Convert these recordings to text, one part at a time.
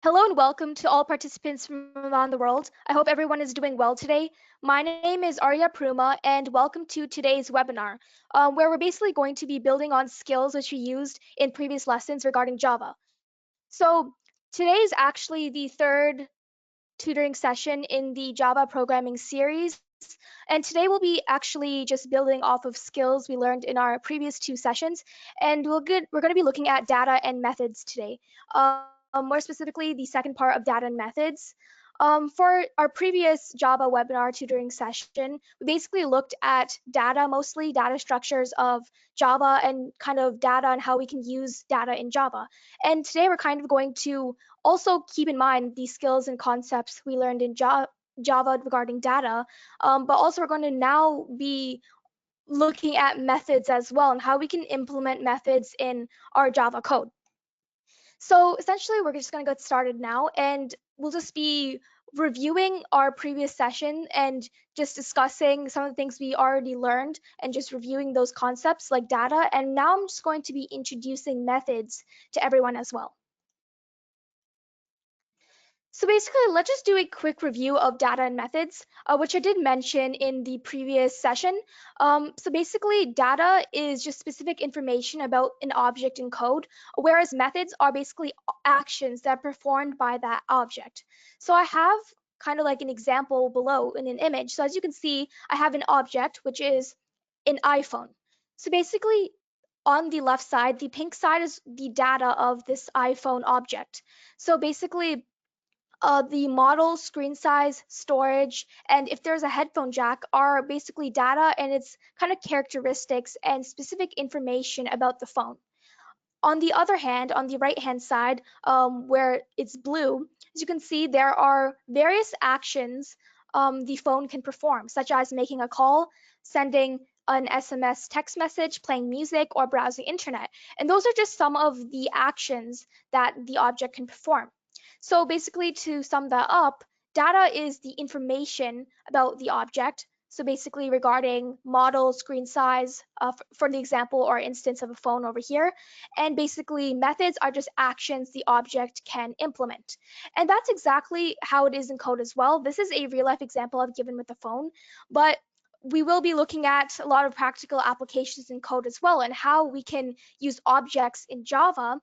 Hello and welcome to all participants from around the world. I hope everyone is doing well today. My name is Arya Peruma, and welcome to today's webinar, where we're basically going to be building on skills which we used in previous lessons regarding Java. So today is actually the third tutoring session in the Java programming series. And today we'll be actually just building off of skills we learned in our previous two sessions. And we're going to be looking at data and methods today. More specifically, the second part of data and methods. For our previous Java webinar tutoring session, we basically looked at data, mostly data structures of Java and kind of data and how we can use data in Java. And today we're kind of going to also keep in mind the skills and concepts we learned in Java regarding data, but also we're going to now be looking at methods as well and how we can implement methods in our Java code. So essentially, we're just going to get started now, and we'll just be reviewing our previous session and just discussing some of the things we already learned and just reviewing those concepts like data. And now I'm just going to be introducing methods to everyone as well. So basically, let's just do a quick review of data and methods, which I did mention in the previous session. So basically, data is just specific information about an object in code, whereas methods are basically actions that are performed by that object. So I have kind of like an example below in an image. So as you can see, I have an object, which is an iPhone. So basically, on the left side, the pink side is the data of this iPhone object. So basically, the model, screen size, storage, and if there's a headphone jack are basically data and its kind of characteristics and specific information about the phone. On the other hand, on the right-hand side, where it's blue, as you can see, there are various actions the phone can perform, such as making a call, sending an SMS text message, playing music, or browsing internet. And those are just some of the actions that the object can perform. So basically, to sum that up, data is the information about the object. So basically regarding model, screen size, for the example or instance of a phone over here. And basically methods are just actions the object can implement. And that's exactly how it is in code as well. This is a real life example I've given with the phone, but we will be looking at a lot of practical applications in code as well and how we can use objects in Java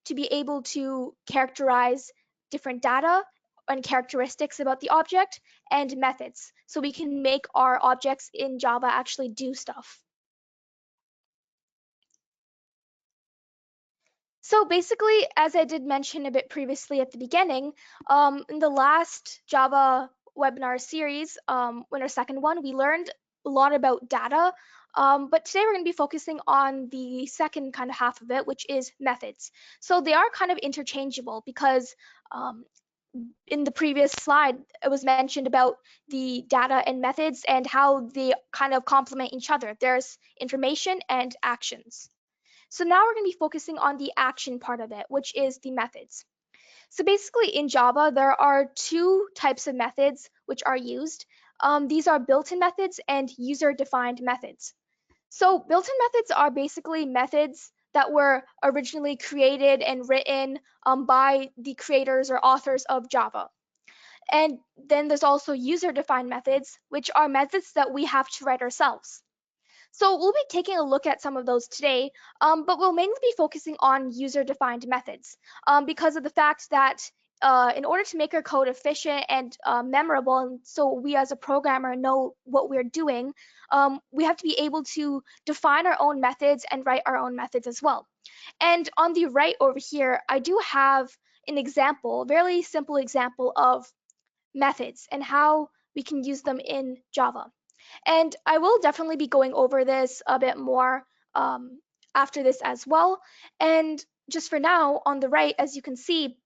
to be able to characterize different data and characteristics about the object and methods. So we can make our objects in Java actually do stuff. So basically, as I did mention a bit previously at the beginning, in the last Java webinar series, in our second one, we learned a lot about data, but today we're going to be focusing on the second kind of half of it, which is methods. So they are kind of interchangeable because in the previous slide, it was mentioned about the data and methods and how they kind of complement each other. There's information and actions. So now we're going to be focusing on the action part of it, which is the methods. So basically in Java, there are two types of methods which are used. These are built-in methods and user-defined methods. So built-in methods are basically methods that were originally created and written by the creators or authors of Java. And then there's also user-defined methods, which are methods that we have to write ourselves. So we'll be taking a look at some of those today, but we'll mainly be focusing on user-defined methods because of the fact that in order to make our code efficient and memorable, and so we as a programmer know what we're doing, we have to be able to define our own methods and write our own methods as well. And on the right over here, I do have an example, a very simple example of methods and how we can use them in Java. And I will definitely be going over this a bit more after this as well. And just for now, on the right, as you can see,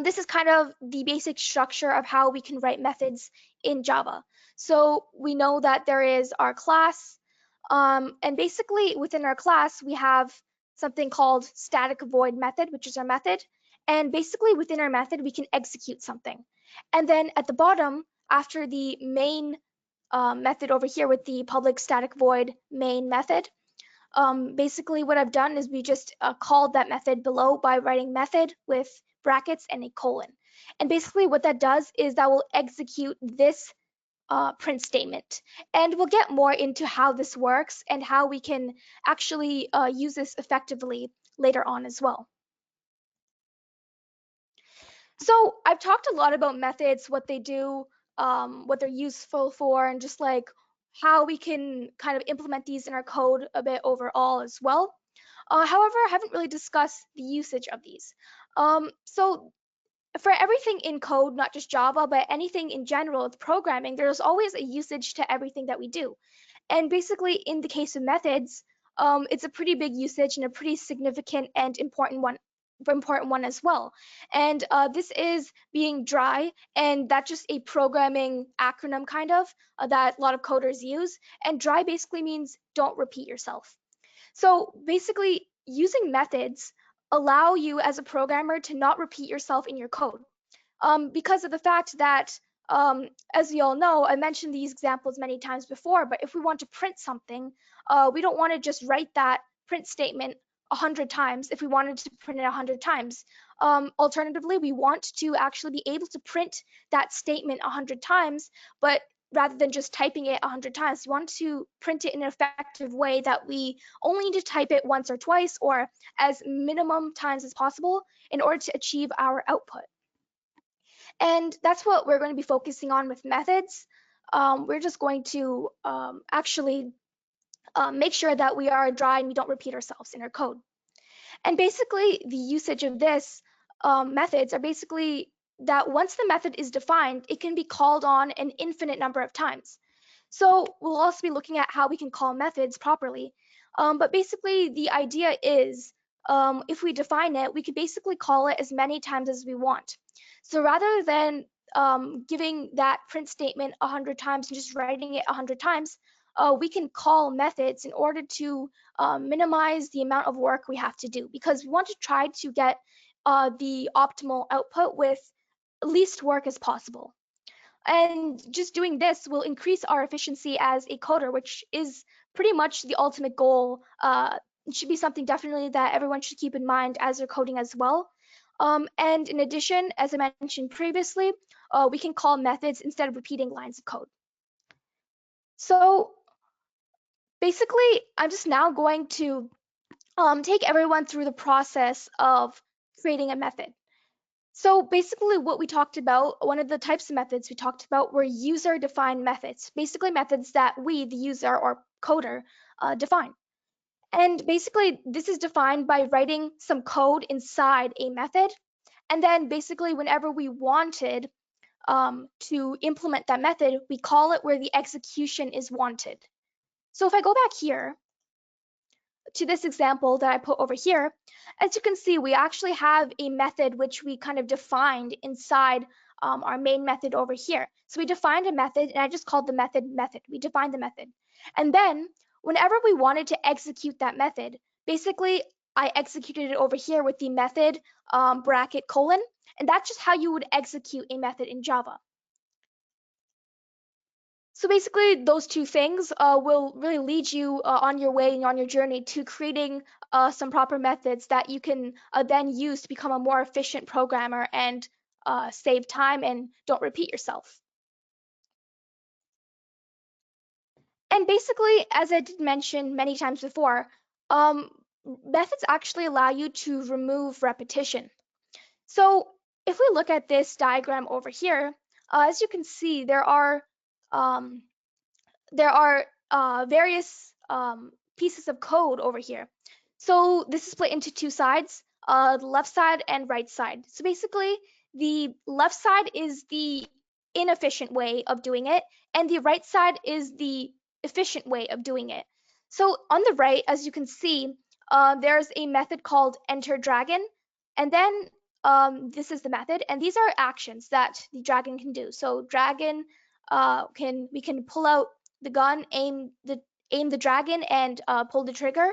this is kind of the basic structure of how we can write methods in Java. So we know that there is our class, and basically within our class, we have something called static void method, which is our method. And basically within our method, we can execute something. And then at the bottom, after the main method over here with the public static void main method, basically what I've done is we just called that method below by writing method with brackets, and a colon. And basically what that does is that will execute this print statement. And we'll get more into how this works and how we can actually use this effectively later on as well. So I've talked a lot about methods, what they do, what they're useful for, and just like how we can kind of implement these in our code a bit overall as well. However, I haven't really discussed the usage of these. So for everything in code, not just Java, but anything in general with programming, there's always a usage to everything that we do. And basically, in the case of methods, it's a pretty big usage and a pretty significant and important one as well. And this is being dry, and that's just a programming acronym kind of that a lot of coders use. And dry basically means don't repeat yourself. So basically, using methods allow you as a programmer to not repeat yourself in your code because of the fact that, as you all know, I mentioned these examples many times before, but if we want to print something, we don't want to just write that print statement 100 times if we wanted to print it 100 times. Alternatively, we want to actually be able to print that statement 100 times, but rather than just typing it 100 times, we want to print it in an effective way that we only need to type it once or twice or as minimum times as possible in order to achieve our output. And that's what we're going to be focusing on with methods. We're just going to actually make sure that we are dry and we don't repeat ourselves in our code. And basically, the usage of this methods are basically that once the method is defined, it can be called on an infinite number of times. So we'll also be looking at how we can call methods properly. But basically, the idea is if we define it, we could basically call it as many times as we want. So rather than giving that print statement 100 times and just writing it 100 times, we can call methods in order to minimize the amount of work we have to do, because we want to try to get the optimal output with least work as possible. And just doing this will increase our efficiency as a coder, which is pretty much the ultimate goal. It should be something definitely that everyone should keep in mind as they're coding as well. And in addition, as I mentioned previously, we can call methods instead of repeating lines of code. So basically, I'm just now going to take everyone through the process of creating a method. So basically what we talked about, one of the types of methods we talked about were user-defined methods, basically methods that we, the user or coder, define. And basically this is defined by writing some code inside a method. And then basically whenever we wanted to implement that method, we call it where the execution is wanted. So if I go back here to this example that I put over here, as you can see, we actually have a method which we kind of defined inside our main method over here. So we defined a method, and I just called the method method. We defined the method. And then whenever we wanted to execute that method, basically I executed it over here with the method bracket colon, and that's just how you would execute a method in Java. So basically, those two things will really lead you on your way and on your journey to creating some proper methods that you can then use to become a more efficient programmer and save time and don't repeat yourself. And basically, as I did mention many times before, methods actually allow you to remove repetition. So if we look at this diagram over here, as you can see, there are various pieces of code over here. So this is split into two sides, the left side and right side. So basically, the left side is the inefficient way of doing it, and the right side is the efficient way of doing it. So on the right, as you can see, there's a method called enter dragon, and then this is the method, and these are actions that the dragon can do. So dragon we can pull out the gun, aim the dragon, and pull the trigger.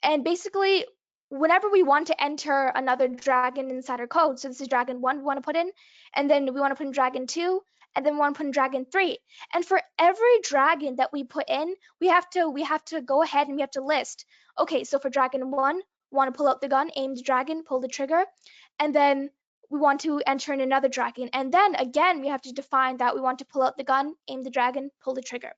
And basically, whenever we want to enter another dragon inside our code, so this is dragon 1 we want to put in, and then we want to put in dragon 2, and then we want to put in dragon 3. And for every dragon that we put in, we have to go ahead and we have to list. Okay, so for dragon 1, we want to pull out the gun, aim the dragon, pull the trigger, and then we want to enter in another dragon. And then again, we have to define that we want to pull out the gun, aim the dragon, pull the trigger.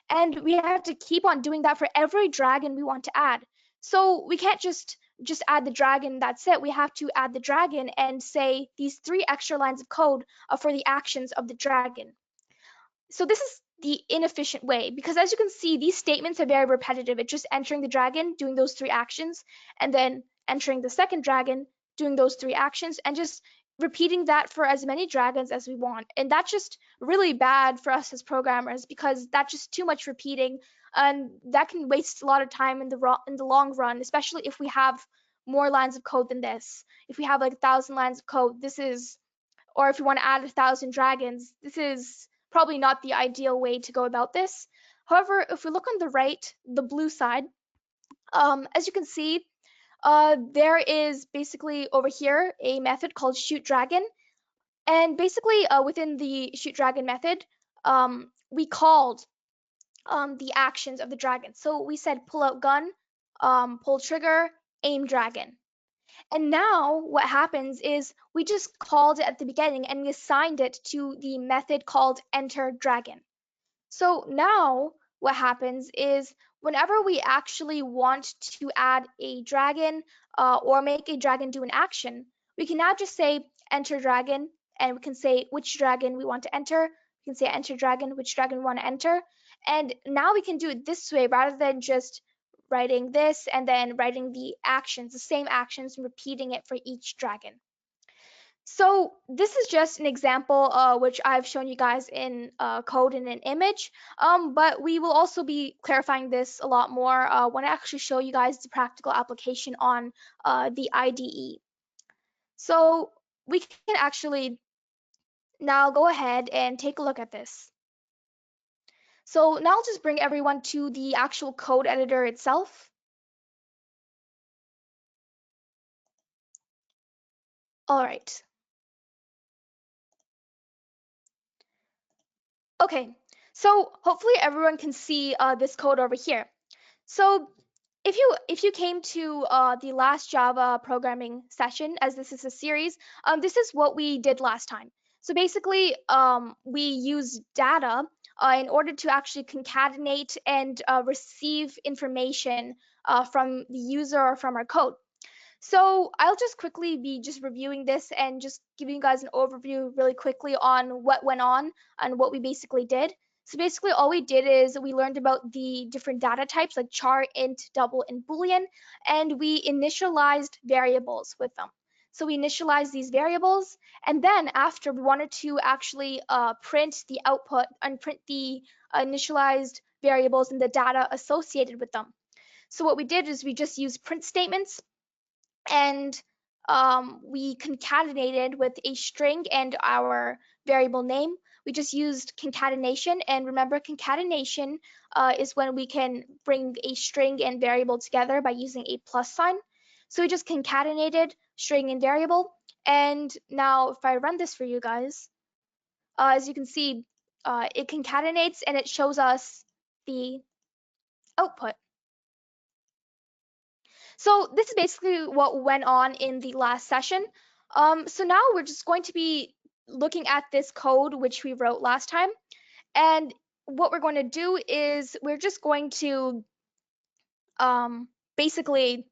And we have to keep on doing that for every dragon we want to add. So we can't just add the dragon, that's it. We have to add the dragon and say these 3 extra lines of code for the actions of the dragon. So this is the inefficient way, because as you can see, these statements are very repetitive. It's just entering the dragon, doing those 3 actions, and then entering the second dragon, doing those 3 actions, and just repeating that for as many dragons as we want. And that's just really bad for us as programmers, because that's just too much repeating, and that can waste a lot of time in the long run, especially if we have more lines of code than this. If we have like 1,000 lines of code, this is, or if you want to add 1,000 dragons, this is probably not the ideal way to go about this. However, if we look on the right, the blue side, as you can see, there is basically over here a method called shoot dragon. And basically within the shoot dragon method, we called the actions of the dragon. So we said pull out gun, pull trigger, aim dragon. And now what happens is we just called it at the beginning and we assigned it to the method called enter dragon. So now what happens is whenever we actually want to add a dragon or make a dragon do an action, we can now just say enter dragon, and we can say which dragon we want to enter. We can say enter dragon, which dragon we want to enter. And now we can do it this way rather than just writing this and then writing the actions, the same actions, and repeating it for each dragon. So this is just an example which I've shown you guys in code and an image, but we will also be clarifying this a lot more when I actually show you guys the practical application on the IDE. So we can actually now go ahead and take a look at this. So now I'll just bring everyone to the actual code editor itself. All right. Okay, so hopefully everyone can see this code over here. So if you came to the last Java programming session, as this is a series, this is what we did last time. So basically, we use data in order to actually concatenate and receive information from the user or from our code. So I'll just quickly be just reviewing this and just giving you guys an overview really quickly on what went on and what we basically did. So basically all we did is we learned about the different data types like char, int, double, and boolean, and we initialized variables with them. So we initialized these variables, and then after we wanted to actually print the output and print the initialized variables and the data associated with them. So what we did is we just used print statements, and we concatenated with a string and our variable name. We just used concatenation, and remember concatenation is when we can bring a string and variable together by using a plus sign. So we just concatenated string and variable, and now if I run this for you guys, as you can see, it concatenates and it shows us the output. So this is basically what went on in the last session. So now we're just going to be looking at this code which we wrote last time. And what we're going to do is we're just going to basically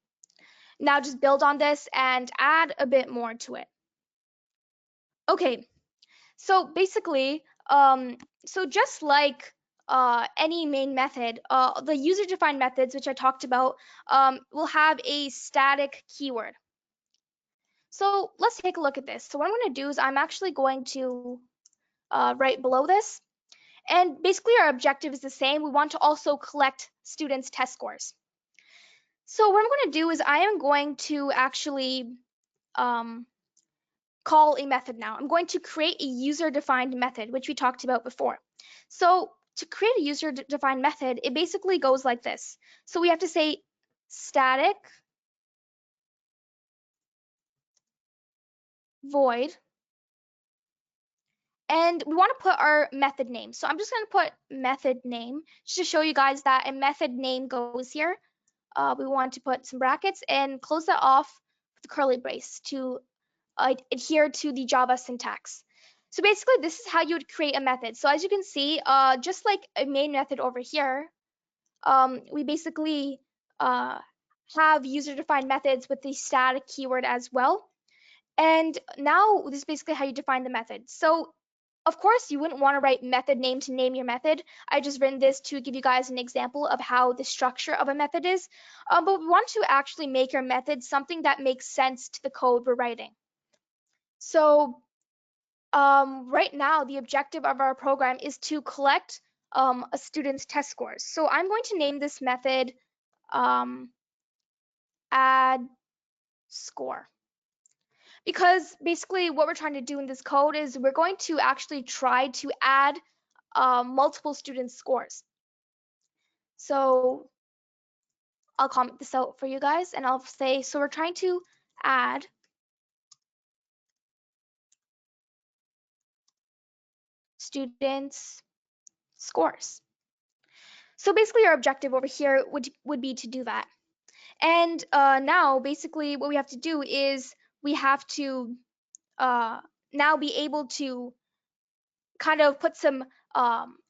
now just build on this and add a bit more to it. Okay, so basically, so just like any main method, the user-defined methods, which I talked about, will have a static keyword. So let's take a look at this. So what I'm going to do is I'm actually going to write below this. And basically our objective is the same. We want to also collect students' test scores. So what I'm going to do is I am going to actually call a method now. I'm going to create a user-defined method, which we talked about before. So to create a user-defined method, it basically goes like this. So we have to say static void, and we want to put our method name. So I'm just going to put method name just to show you guys that a method name goes here. We want to put some brackets and close that off with a curly brace to adhere to the Java syntax. So basically, this is how you would create a method. So as you can see, just like a main method over here, we basically have user-defined methods with the static keyword as well. And now this is basically how you define the method. So of course, you wouldn't want to write method name to name your method. I just written this to give you guys an example of how the structure of a method is. But we want to actually make our method something that makes sense to the code we're writing. So right now, the objective of our program is to collect a student's test scores. So I'm going to name this method add score. Because basically what we're trying to do in this code is we're going to actually try to add multiple students' scores. So I'll comment this out for you guys and I'll say, so we're trying to add students' scores. So basically our objective over here would be to do that. And now basically what we have to do is we have to now be able to kind of put some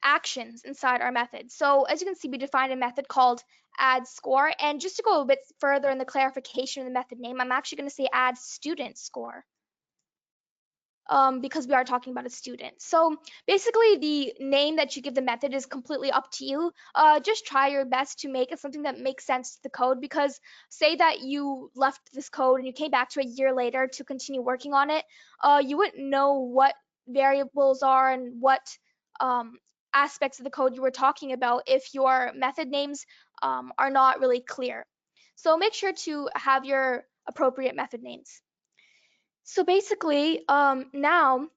actions inside our method. So as you can see, we defined a method called add score. And just to go a bit further in the clarification of the method name, I'm actually going to say add student score. Because we are talking about a student. So basically the name that you give the method is completely up to you. Just try your best to make it something that makes sense to the code, because say that you left this code and you came back to a year later to continue working on it, you wouldn't know what variables are and what aspects of the code you were talking about if your method names are not really clear. So make sure to have your appropriate method names. So basically, now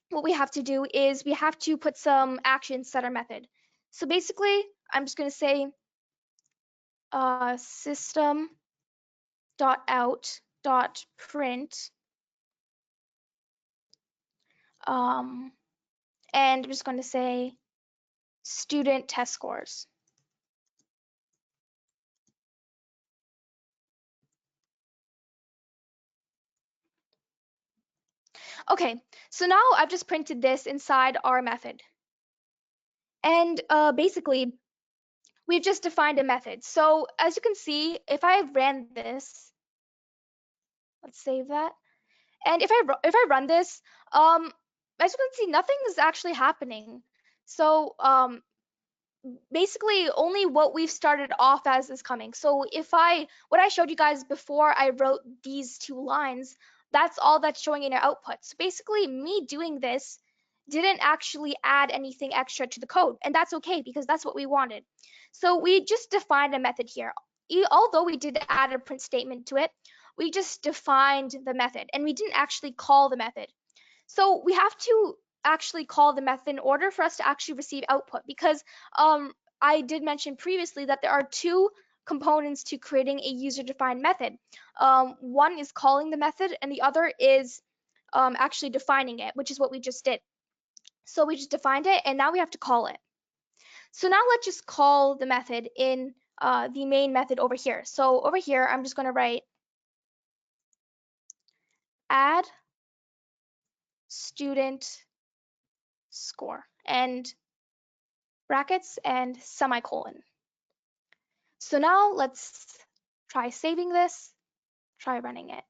what we have to do is we have to put some actions set our method. So basically, I'm just going to say system.out.print, and I'm just going to say student test scores. Okay, so now I've just printed this inside our method. And basically, we've just defined a method. So as you can see, if I ran this, let's save that. And if I run this, as you can see, nothing is actually happening. So basically only what we've started off as is coming. So what I showed you guys before I wrote these two lines, that's all that's showing in our output. So basically me doing this didn't actually add anything extra to the code, and that's okay because that's what we wanted. So we just defined a method here. Although we did add a print statement to it, we just defined the method and we didn't actually call the method. So we have to actually call the method in order for us to actually receive output, because I did mention previously that there are two components to creating a user-defined method. One is calling the method and the other is actually defining it, which is what we just did. So we just defined it and now we have to call it. So now let's just call the method in the main method over here. So over here, I'm just going to write add student score and brackets and semicolon. So now let's try saving this, try running it.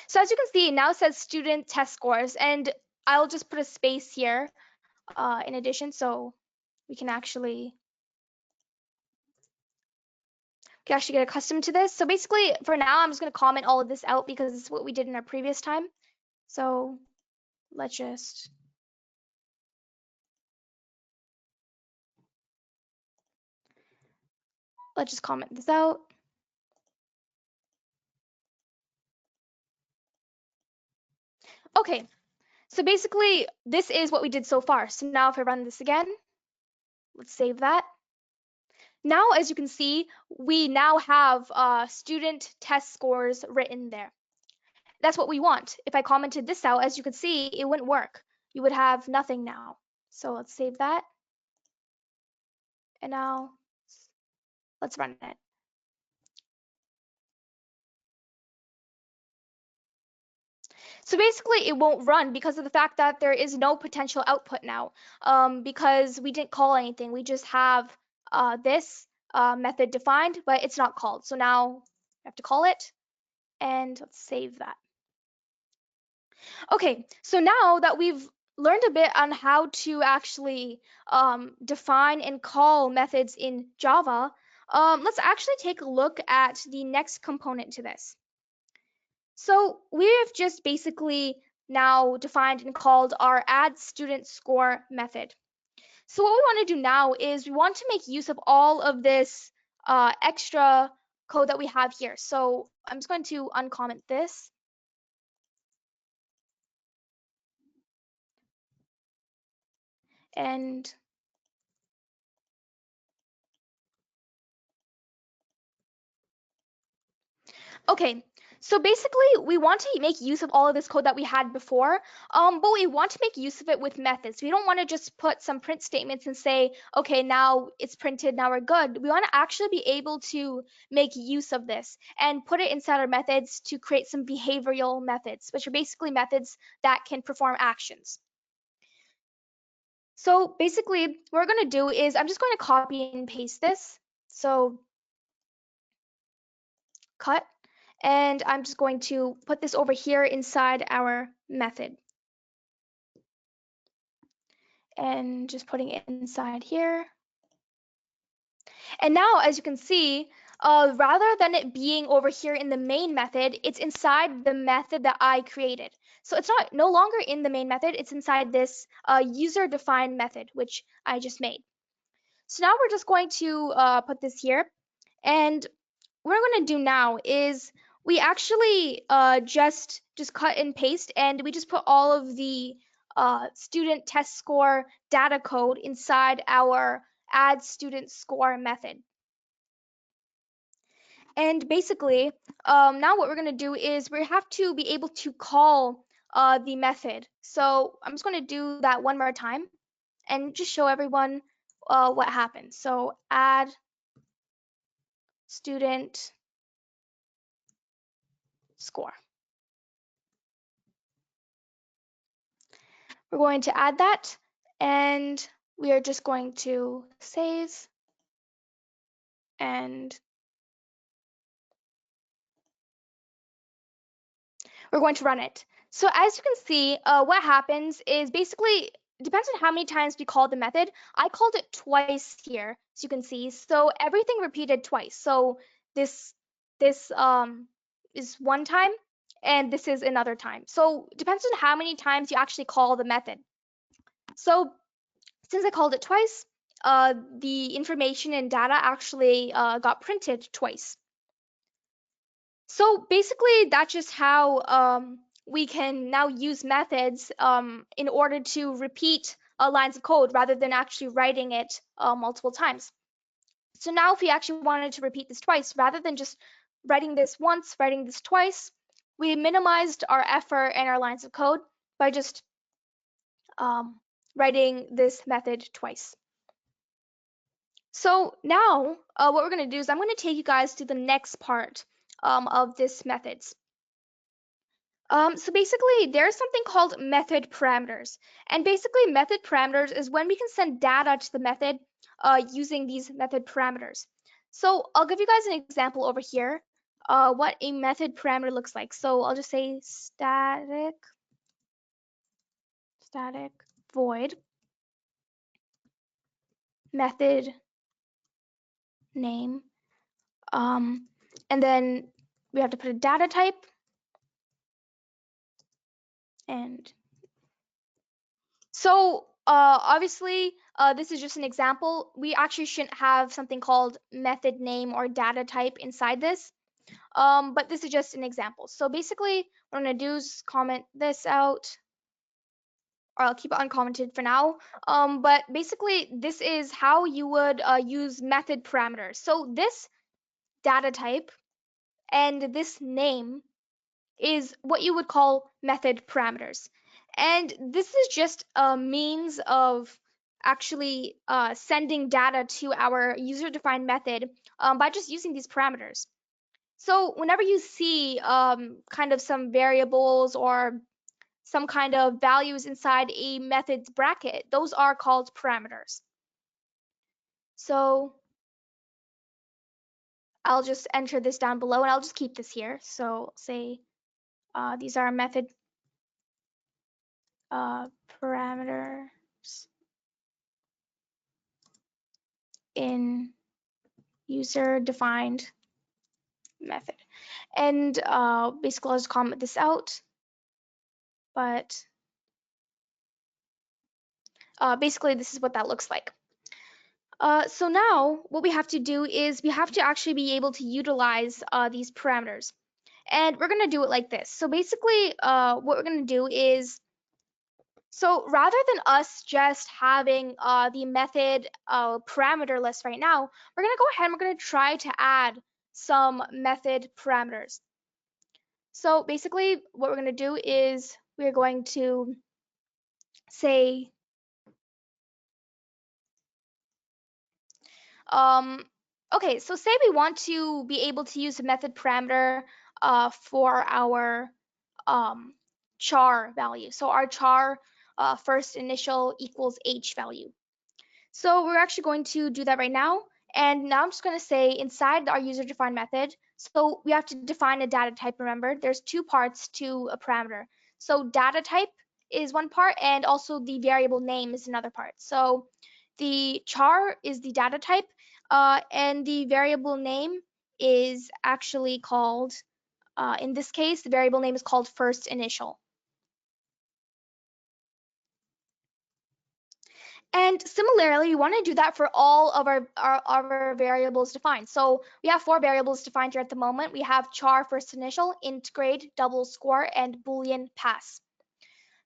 So as you can see, now it says student test scores, and I'll just put a space here in addition, so we can actually get accustomed to this. So basically, for now, I'm just going to comment all of this out because it's what we did in our previous time. So let's just comment this out. Okay, so basically, this is what we did so far. So now if I run this again, let's save that. Now, as you can see, we now have student test scores written there. That's what we want. If I commented this out, as you can see, it wouldn't work. You would have nothing now. So let's save that. And now let's run it. So basically it won't run because of the fact that there is no potential output now, because we didn't call anything. We just have this method defined, but it's not called. So now we have to call it, and let's save that. Okay, so now that we've learned a bit on how to actually define and call methods in Java, let's actually take a look at the next component to this. So we've just basically now defined and called our add student score method. So what we want to do now is we want to make use of all of this extra code that we have here. So I'm just going to uncomment this. And okay, so basically we want to make use of all of this code that we had before, but we want to make use of it with methods. We don't want to just put some print statements and say, okay, now it's printed, now we're good. We want to actually be able to make use of this and put it inside our methods to create some behavioral methods, which are basically methods that can perform actions. So basically what we're going to do is I'm just going to copy and paste this. So cut. And I'm just going to put this over here inside our method. And just putting it inside here. And now, as you can see, rather than it being over here in the main method, it's inside the method that I created. So it's not no longer in the main method, it's inside this user-defined method, which I just made. So now we're just going to put this here. And what we're going to do now is we actually just cut and paste, and we just put all of the student test score data code inside our add student score method. And basically, now what we're going to do is we have to be able to call the method. So I'm just going to do that one more time and just show everyone what happens. So add student score. We're going to add that, and we are just going to save, and we're going to run it. So as you can see, what happens is basically depends on how many times we call the method. I called it twice here, as you can see. So everything repeated twice. So this is one time, and this is another time. So it depends on how many times you actually call the method. So since I called it twice, the information and data actually got printed twice. So basically, that's just how we can now use methods in order to repeat lines of code rather than actually writing it multiple times. So now if we actually wanted to repeat this twice, rather than just writing this once, writing this twice, we minimized our effort and our lines of code by just writing this method twice. So now what we're going to do is I'm going to take you guys to the next part of this methods. So basically, there's something called method parameters. And basically, method parameters is when we can send data to the method using these method parameters. So I'll give you guys an example over here, what a method parameter looks like. So I'll just say static void method name. And then we have to put a data type. And so obviously, this is just an example. We actually shouldn't have something called method name or data type inside this, but this is just an example. So basically, what I'm going to do is comment this out, or I'll keep it uncommented for now. But basically, this is how you would use method parameters. So this data type and this name is what you would call method parameters. And this is just a means of actually sending data to our user-defined method by just using these parameters. So whenever you see kind of some variables or some kind of values inside a method's bracket, those are called parameters. So I'll just enter this down below and I'll just keep this here. So say these are method parameters in user-defined method. And basically I'll just comment this out. But basically this is what that looks like. So now what we have to do is we have to actually be able to utilize these parameters. And we're going to do it like this. So basically what we're going to do is, so rather than us just having the method parameter list right now, we're going to go ahead and we're going to try to add some method parameters. So basically what we're going to do is we're going to say okay, so say we want to be able to use a method parameter for our char value. So our char first initial equals h value. So we're actually going to do that right now. And now I'm just going to say inside our user-defined method, so we have to define a data type, remember. There's two parts to a parameter. So data type is one part, and also the variable name is another part. So the char is the data type, and the variable name is actually called, in this case, the variable name is called first initial. And similarly, we want to do that for all of our variables defined. So we have 4 variables defined here at the moment. We have char first initial, int grade, double score, and boolean pass.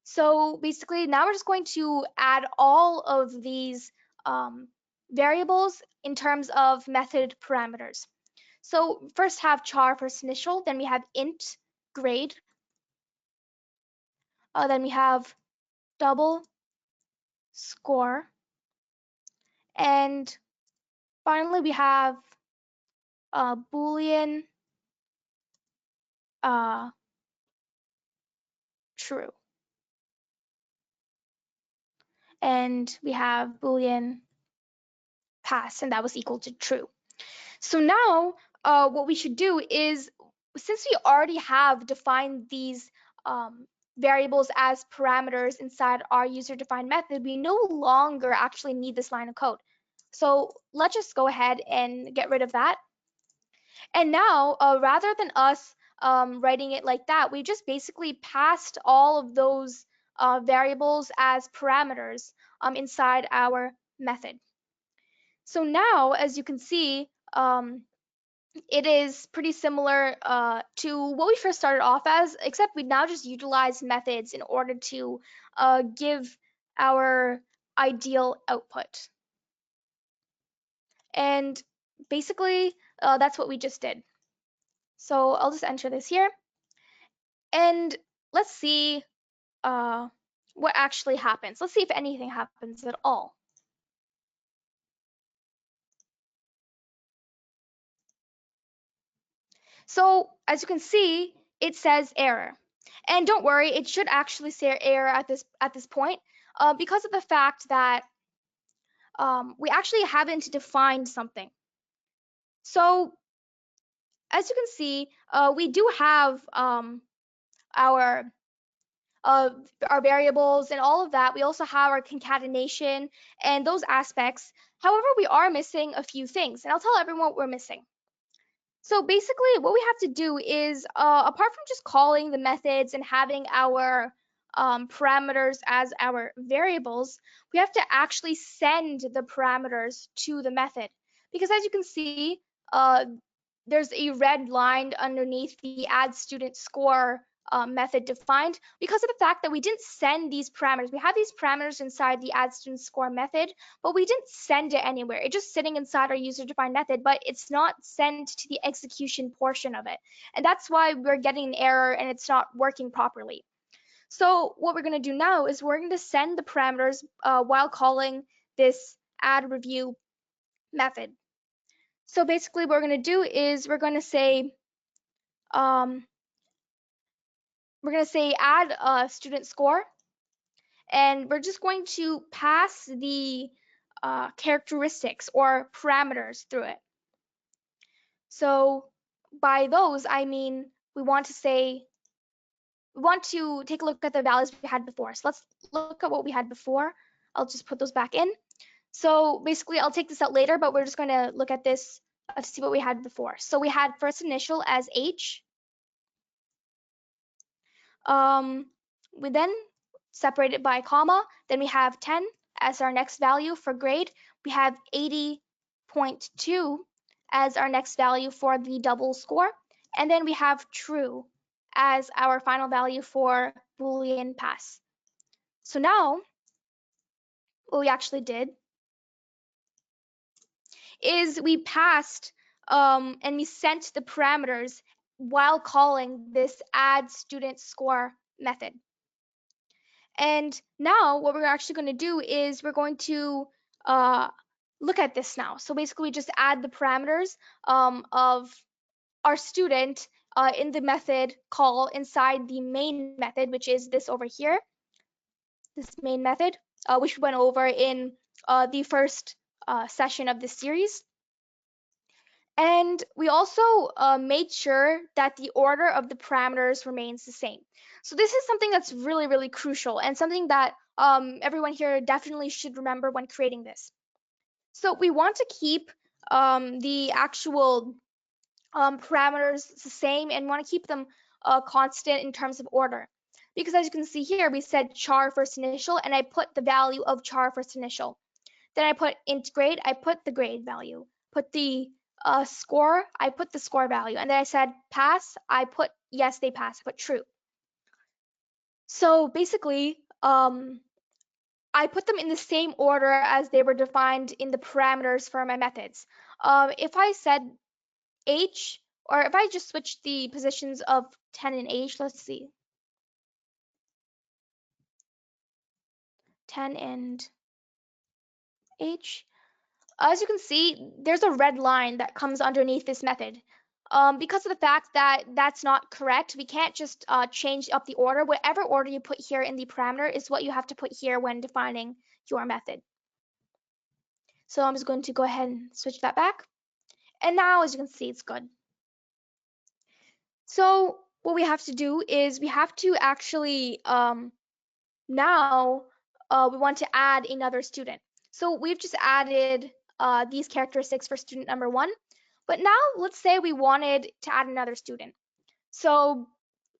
So basically, now we're just going to add all of these variables in terms of method parameters. So first have char first initial, then we have int grade, then we have double score, and finally we have boolean true, and we have boolean pass, and that was equal to true. So now what we should do is, since we already have defined these variables as parameters inside our user-defined method, we no longer actually need this line of code. So let's just go ahead and get rid of that. And now, rather than us writing it like that, we just basically passed all of those variables as parameters inside our method. So now, as you can see, it is pretty similar to what we first started off as, except we now just utilize methods in order to give our ideal output. And basically, that's what we just did. So I'll just enter this here. And let's see what actually happens. Let's see if anything happens at all. So as you can see, it says error. And don't worry, it should actually say error at this point because of the fact that we actually haven't defined something. So as you can see, we do have our our variables and all of that. We also have our concatenation and those aspects. However, we are missing a few things, and I'll tell everyone what we're missing. So basically, what we have to do is, apart from just calling the methods and having our parameters as our variables, we have to actually send the parameters to the method. Because as you can see, there's a red line underneath the add student score method defined because of the fact that we didn't send these parameters. We have these parameters inside the add student score method, but we didn't send it anywhere. It's just sitting inside our user defined method, but it's not sent to the execution portion of it. And that's why we're getting an error and it's not working properly. So what we're going to do now is we're going to send the parameters while calling this add review method. So basically what we're going to do is we're going to say we're going to say add a student score, and we're just going to pass the characteristics or parameters through it. So by those, I mean we want to take a look at the values we had before. So let's look at what we had before. I'll just put those back in. So basically, I'll take this out later, but we're just going to look at this to see what we had before. So we had first initial as H. We then separate it by comma. Then we have 10 as our next value for grade. We have 80.2 as our next value for the double score. And then we have true as our final value for Boolean pass. So now, what we actually did is we passed and we sent the parameters while calling this add student score method. And now what we're actually going to do is we're going to look at this now. So basically we just add the parameters of our student in the method call inside the main method, which is this over here, this main method, which we went over in the first session of this series. And we also made sure that the order of the parameters remains the same. So this is something that's really, really crucial and something that everyone here definitely should remember when creating this. So we want to keep the actual parameters the same, and want to keep them constant in terms of order. Because as you can see here, we said char first initial, and I put the value of char first initial. Then I put int grade, I put the grade value. Put the score, I put the score value. And then I said pass, I put yes, they pass, I put true. So basically, I put them in the same order as they were defined in the parameters for my methods. If I said H, or if I just switch the positions of 10 and H, let's see. 10 and H. As you can see, there's a red line that comes underneath this method. Because of the fact that that's not correct, we can't just change up the order. Whatever order you put here in the parameter is what you have to put here when defining your method. So I'm just going to go ahead and switch that back. And now, as you can see, it's good. So what we have to do is we have to actually now we want to add another student. So we've just added these characteristics for student number 1. But now let's say we wanted to add another student. So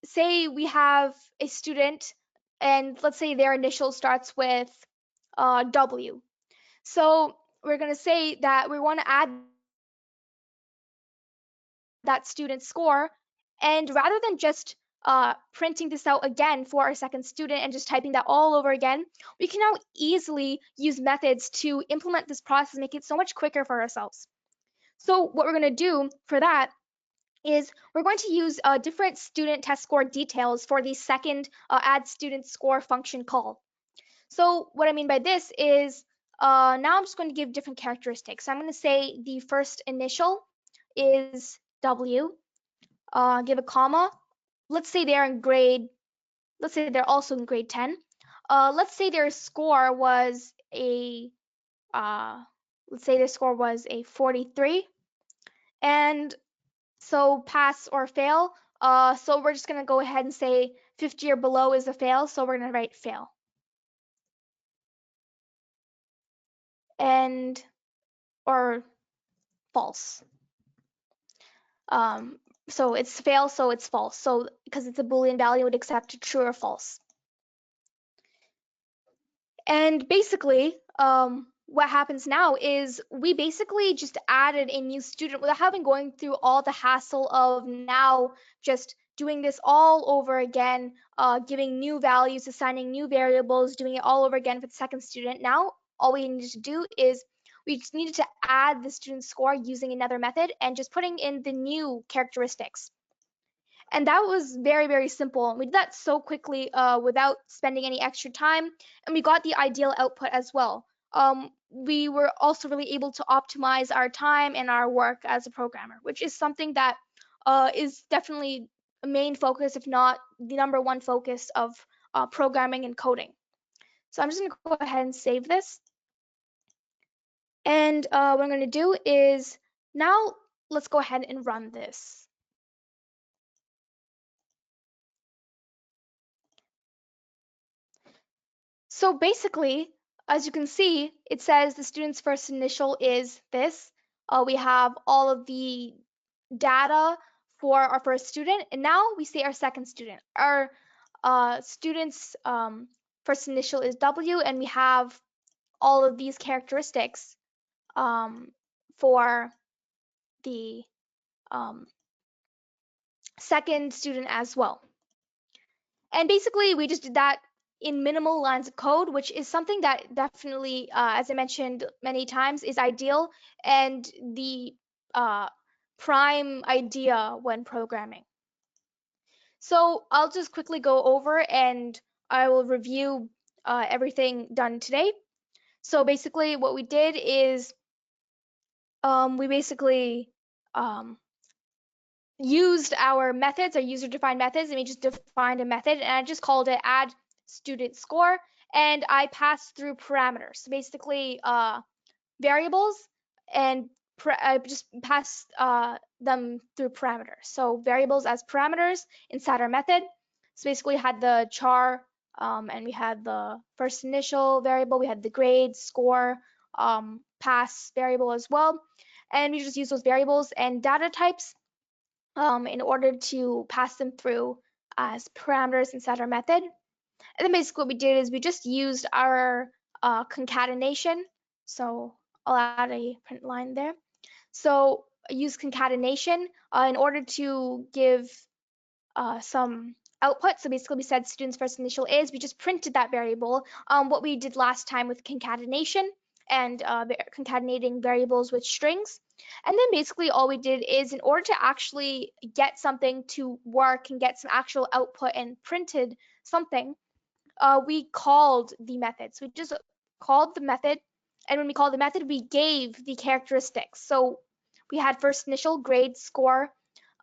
say we have a student and let's say their initial starts with W. So we're going to say that we want to add that student's score, and rather than just printing this out again for our second student and just typing that all over again, we can now easily use methods to implement this process, make it so much quicker for ourselves. So what we're going to do for that is we're going to use different student test score details for the second add student score function call. So what I mean by this is now I'm just going to give different characteristics. So I'm going to say the first initial is W, give a comma. Let's say they're in grade, let's say they're also in grade 10. Let's say their score was a, let's say their score was a 43. And so pass or fail. So we're just going to go ahead and say 50 or below is a fail. So we're going to write fail. And, or false. So it's fail, so it's false. So because it's a Boolean value, it would accept true or false. And basically, what happens now is we basically just added a new student without having going through all the hassle of now just doing this all over again, giving new values, assigning new variables, doing it all over again for the second student. Now, all we need to do is we just needed to add the student score using another method and just putting in the new characteristics. And that was very, very simple. We did that so quickly without spending any extra time, and we got the ideal output as well. We were also really able to optimize our time and our work as a programmer, which is something that is definitely main focus, if not the number one focus of programming and coding. So I'm just going to go ahead and save this. And what I'm going to do is now let's go ahead and run this. So basically, as you can see, it says the student's first initial is this. We have all of the data for our first student, and now we see our second student. Our student's first initial is W, and we have all of these characteristics for the second student as well. And basically, we just did that in minimal lines of code, which is something that definitely, as I mentioned many times, is ideal and the prime idea when programming. So I'll just quickly go over and I will review everything done today. So basically, what we did is we basically used our methods, our user-defined methods, and we just defined a method, and I just called it add student score, and I passed through parameters. So basically, variables, and I just passed them through parameters. So variables as parameters inside our method. So basically, we had the char, and we had the first initial variable, we had the grade, score, pass variable as well, and we just use those variables and data types in order to pass them through as parameters inside our method. And then basically what we did is we just used our concatenation. So I'll add a print line there. So I use concatenation in order to give some output. So basically we said student's first initial is, we just printed that variable, what we did last time with concatenation and concatenating variables with strings. And then basically all we did is in order to actually get something to work and get some actual output and printed something, we called the method. So we just called the method, and when we called the method, we gave the characteristics. So we had first initial, grade, score,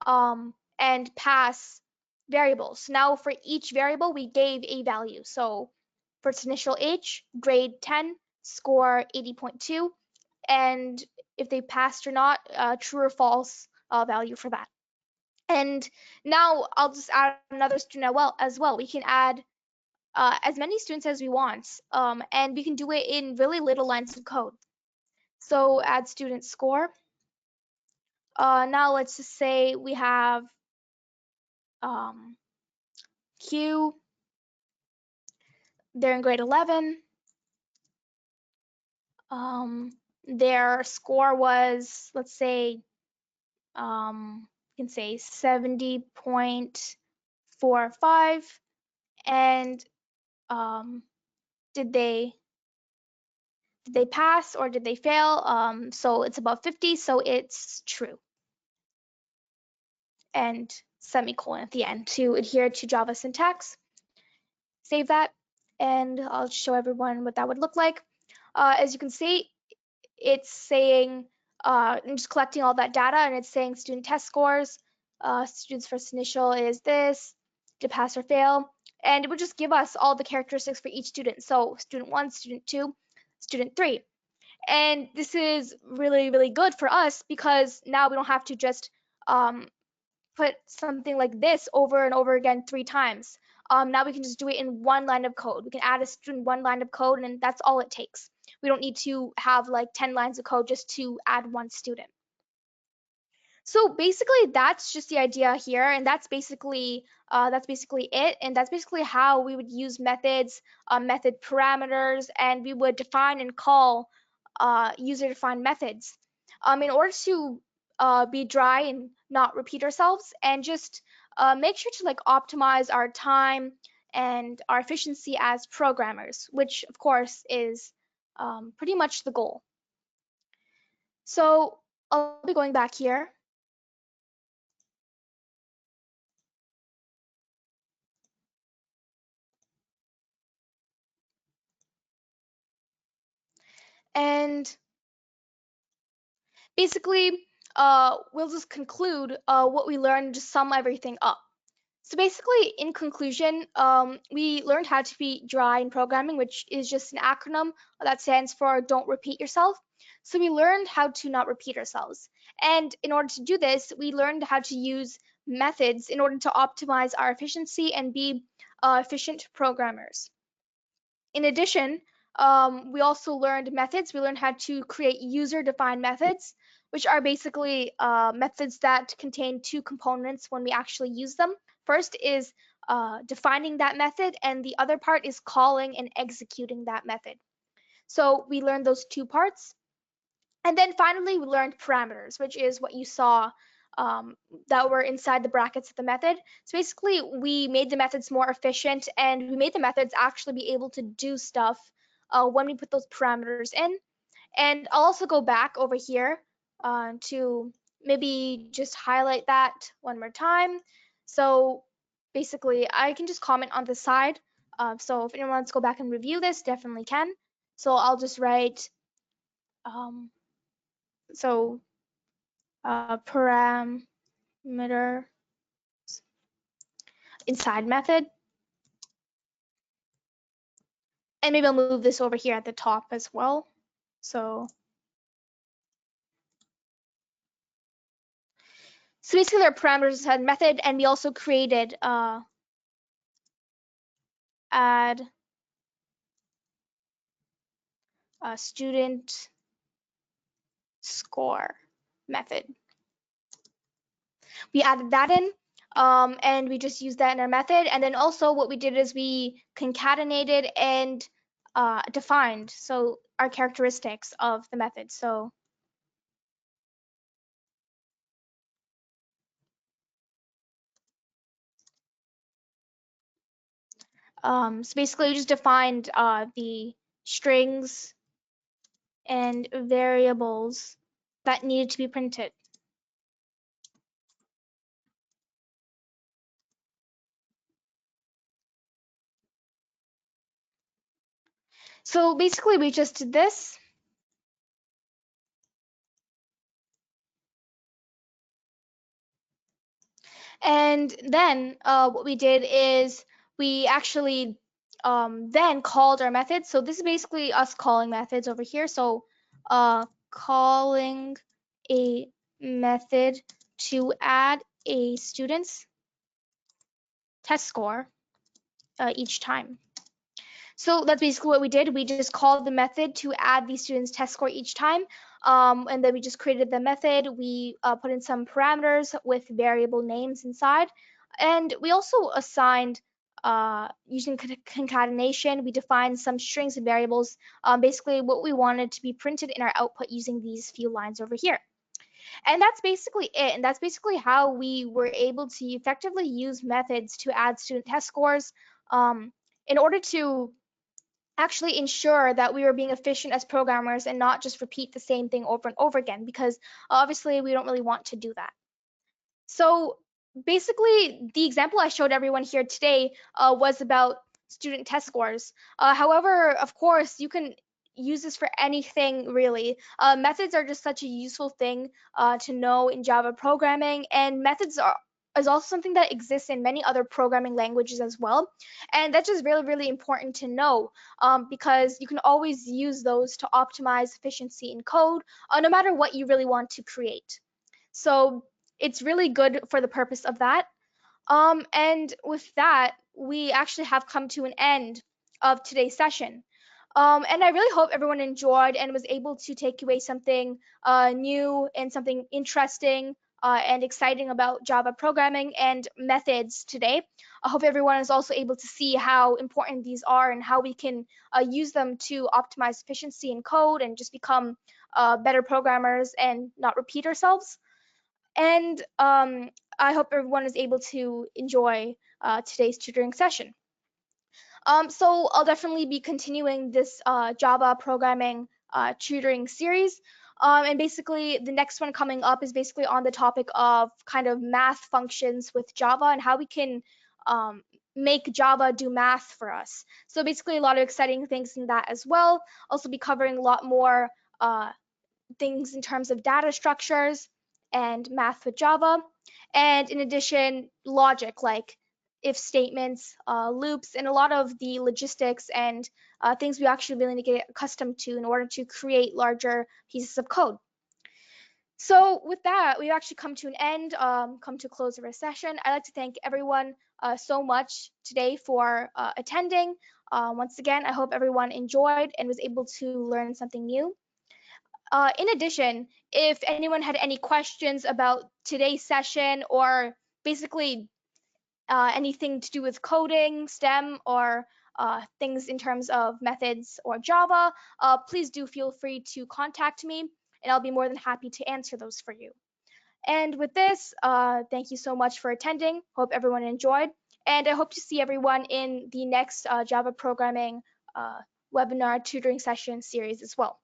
and pass variables. Now for each variable, we gave a value. So first initial H, grade 10, score 80.2, and if they passed or not, true or false value for that. And now I'll just add another student as well. We can add as many students as we want, and we can do it in really little lines of code. So add student score. Now let's just say we have Q, they're in grade 11. Their score was, let's say, you can say 70.45, and did they pass or did they fail? So it's above 50, so it's true. And semicolon at the end to adhere to Java syntax. Save that, and I'll show everyone what that would look like. As you can see, it's saying, I'm just collecting all that data, and it's saying student test scores, student's first initial is this, to pass or fail, and it would just give us all the characteristics for each student. So student 1, student 2, student 3. And this is really, really good for us because now we don't have to just put something like this over and over again 3 times. Now we can just do it in one line of code. We can add a student one line of code, and that's all it takes. We don't need to have like 10 lines of code just to add one student. So basically, that's just the idea here, and that's basically it, and that's basically how we would use methods, method parameters, and we would define and call user-defined methods in order to be dry and not repeat ourselves, and just make sure to like optimize our time and our efficiency as programmers, which of course is pretty much the goal. So I'll be going back here. And basically, we'll just conclude what we learned, just sum everything up. So basically, in conclusion, we learned how to be dry in programming, which is just an acronym that stands for don't repeat yourself. So we learned how to not repeat ourselves. And in order to do this, we learned how to use methods in order to optimize our efficiency and be efficient programmers. In addition, we also learned methods. We learned how to create user-defined methods, which are basically methods that contain two components when we actually use them. First is defining that method, and the other part is calling and executing that method. So we learned those two parts. And then finally, we learned parameters, which is what you saw um, that were inside the brackets of the method. So basically, we made the methods more efficient and we made the methods actually be able to do stuff when we put those parameters in. And I'll also go back over here to maybe just highlight that one more time. So basically, I can just comment on the side. So if anyone wants to go back and review this, definitely can. So I'll just write um, so parameter inside method. And maybe I'll move this over here at the top as well. So basically there are parameters inside method, and we also created add student score method. We added that in, and we just used that in our method. And then also what we did is we concatenated and defined so our characteristics of the method. So basically we just defined the strings and variables that needed to be printed. So basically we just did this. And then what we did is we actually then called our methods. So this is basically us calling methods over here. So calling a method to add a student's test score each time. So that's basically what we did. We just called the method to add the student's test score each time. And then we just created the method. We put in some parameters with variable names inside. And we also assigned, using concatenation, we defined some strings and variables, basically what we wanted to be printed in our output using these few lines over here. And that's basically it. And that's basically how we were able to effectively use methods to add student test scores in order to actually ensure that we were being efficient as programmers and not just repeat the same thing over and over again, because obviously we don't really want to do that. So basically, the example I showed everyone here today was about student test scores. However, of course, you can use this for anything really. Methods are just such a useful thing to know in Java programming, and methods is also something that exists in many other programming languages as well. And that's just really, really important to know because you can always use those to optimize efficiency in code, no matter what you really want to create. So it's really good for the purpose of that. And with that, we actually have come to an end of today's session. And I really hope everyone enjoyed and was able to take away something new and something interesting and exciting about Java programming and methods today. I hope everyone is also able to see how important these are and how we can use them to optimize efficiency in code and just become better programmers and not repeat ourselves. And I hope everyone is able to enjoy today's tutoring session. So I'll definitely be continuing this Java programming tutoring series. And basically, the next one coming up is basically on the topic of kind of math functions with Java and how we can make Java do math for us. So basically, a lot of exciting things in that as well. Also be covering a lot more things in terms of data structures and math with Java. And in addition, logic, like if statements, loops, and a lot of the logistics and things we actually really need to get accustomed to in order to create larger pieces of code. So with that, we've actually come to an end, come to close of our session. I'd like to thank everyone so much today for attending. Once again, I hope everyone enjoyed and was able to learn something new. In addition, if anyone had any questions about today's session or basically anything to do with coding, STEM, or things in terms of methods or Java, please do feel free to contact me, and I'll be more than happy to answer those for you. And with this, thank you so much for attending. Hope everyone enjoyed, and I hope to see everyone in the next Java programming webinar tutoring session series as well.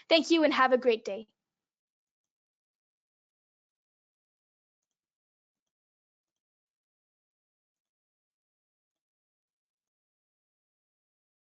Thank you and have a great day.